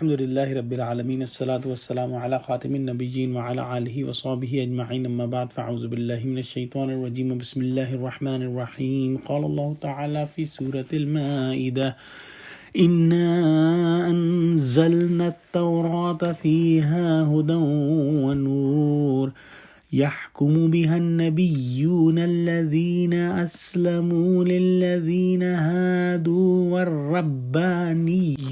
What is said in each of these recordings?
الحمدللہ رب العالمین الصلاۃ والسلام علی خاتم النبیین وعلی آلہ وصحبہ اجمعین اما بعد فاعوذ باللہ من الشیطان الرجیم بسم اللہ الرحمن الرحیم قال اللہ تعالی فی سورة المائدہ انا انزلنا التوراة فیہا ہدی ونور يحكم بها النبيون الذين أسلموا للذين هادوا والربانيون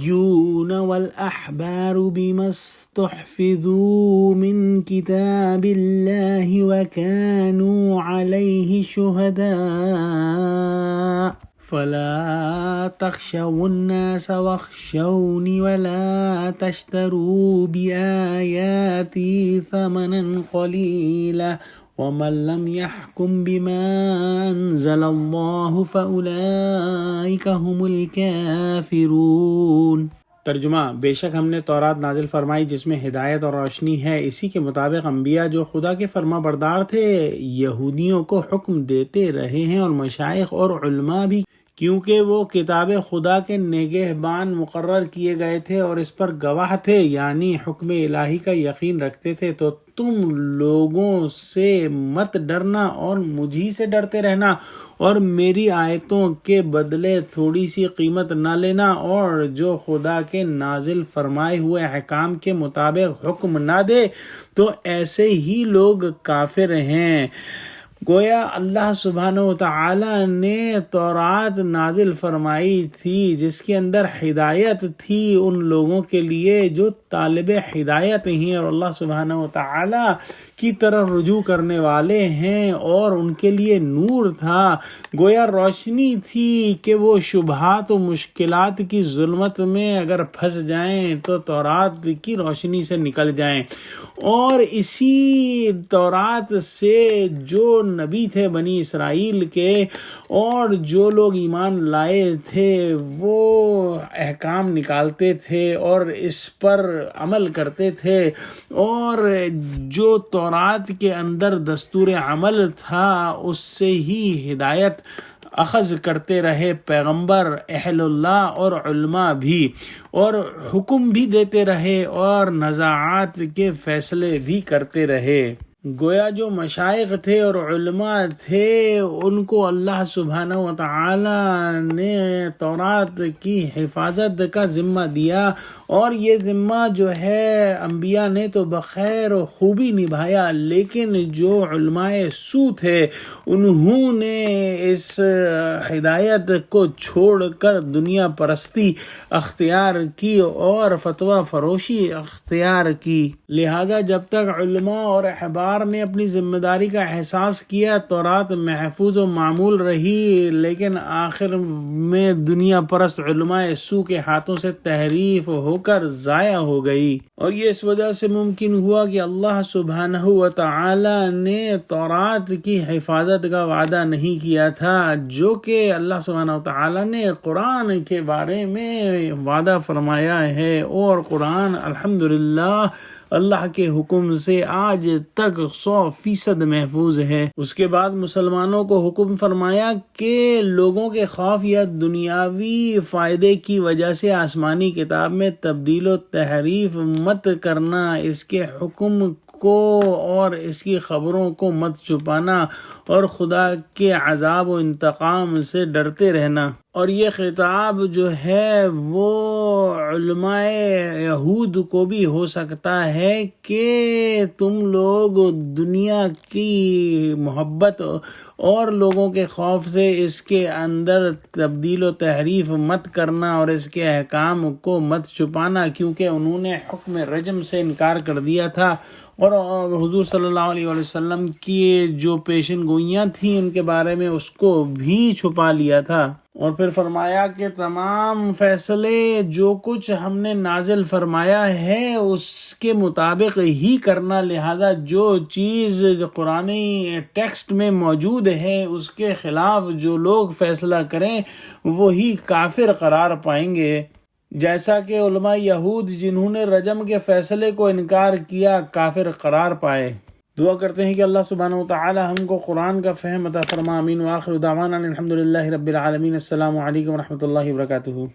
والأحبار بما استحفظوا من كتاب الله وكانوا عليه شهداء فلا تخشوا الناس واخشوني ولا تشتروا بآياتي ثمنا قليلا ومن لم يحكم بما أنزل الله فأولئك هم الكافرون۔ ترجمہ: بے شک ہم نے تورات نازل فرمائی جس میں ہدایت اور روشنی ہے، اسی کے مطابق انبیاء جو خدا کے فرما بردار تھے یہودیوں کو حکم دیتے رہے ہیں، اور مشائخ اور علماء بھی، کیونکہ وہ کتاب خدا کے نگہبان مقرر کیے گئے تھے اور اس پر گواہ تھے، یعنی حکم الہی کا یقین رکھتے تھے۔ تو تم لوگوں سے مت ڈرنا اور مجھی سے ڈرتے رہنا، اور میری آیتوں کے بدلے تھوڑی سی قیمت نہ لینا، اور جو خدا کے نازل فرمائے ہوئے احکام کے مطابق حکم نہ دے تو ایسے ہی لوگ کافر ہیں۔ گویا اللہ سبحانہ وتعالی نے تورات نازل فرمائی تھی جس کے اندر ہدایت تھی ان لوگوں کے لیے جو طالب ہدایت ہیں اور اللہ سبحانہ وتعالی کی طرف رجوع کرنے والے ہیں، اور ان کے لیے نور تھا، گویا روشنی تھی کہ وہ شبہات و مشکلات کی ظلمت میں اگر پھنس جائیں تو تورات کی روشنی سے نکل جائیں۔ اور اسی تورات سے جو نبی تھے بنی اسرائیل کے اور جو لوگ ایمان لائے تھے وہ احکام نکالتے تھے اور اس پر عمل کرتے تھے، اور جو تورات کے اندر دستور عمل تھا اس سے ہی ہدایت اخذ کرتے رہے پیغمبر، اہل اللہ اور علماء بھی، اور حکم بھی دیتے رہے اور نزاعات کے فیصلے بھی کرتے رہے۔ گویا جو مشائخ تھے اور علماء تھے ان کو اللہ سبحانہ وتعالی نے تورات کی حفاظت کا ذمہ دیا، اور یہ ذمہ جو ہے انبیاء نے تو بخیر و خوبی نبھایا، لیکن جو علماء سو تھے انہوں نے اس ہدایت کو چھوڑ کر دنیا پرستی اختیار کی اور فتویٰ فروشی اختیار کی۔ لہذا جب تک علماء اور احبار نے اپنی ذمہ داری کا احساس کیا تورات محفوظ و معمول رہی، لیکن آخر میں دنیا پرست علماء سو کے ہاتھوں سے تحریف ہو کر ضائع ہو گئی، اور یہ اس وجہ سے ممکن ہوا کہ اللہ سبحانہ وتعالی نے تورات کی حفاظت کا وعدہ نہیں کیا تھا جو کہ اللہ سبحانہ وتعالی نے قرآن کے بارے میں وعدہ فرمایا ہے، اور قرآن الحمدللہ اللہ کے حکم سے آج تک 100% محفوظ ہے۔ اس کے بعد مسلمانوں کو حکم فرمایا کہ لوگوں کے خوف یا دنیاوی فائدے کی وجہ سے آسمانی کتاب میں تبدیل و تحریف مت کرنا، اس کے حکم کو اور اس کی خبروں کو مت چھپانا، اور خدا کے عذاب و انتقام سے ڈرتے رہنا۔ اور یہ خطاب جو ہے وہ علماء یہود کو بھی ہو سکتا ہے کہ تم لوگ دنیا کی محبت اور لوگوں کے خوف سے اس کے اندر تبدیل و تحریف مت کرنا اور اس کے احکام کو مت چھپانا، کیونکہ انہوں نے حکم رجم سے انکار کر دیا تھا، اور حضور صلی اللہ علیہ وسلم کی جو پیشن گوئیاں تھیں ان کے بارے میں اس کو بھی چھپا لیا تھا۔ اور پھر فرمایا کہ تمام فیصلے جو کچھ ہم نے نازل فرمایا ہے اس کے مطابق ہی کرنا، لہذا جو چیز قرآنی ٹیکسٹ میں موجود ہے اس کے خلاف جو لوگ فیصلہ کریں وہی کافر قرار پائیں گے، جیسا کہ علماء یہود جنہوں نے رجم کے فیصلے کو انکار کیا کافر قرار پائے۔ دعا کرتے ہیں کہ اللہ سبحانہ وتعالی ہم کو قرآن کا فہم عطا فرما۔ آمین۔ وآخر دعوانا الحمدللہ رب العالمین۔ السلام علیکم ورحمۃ اللہ وبرکاتہ۔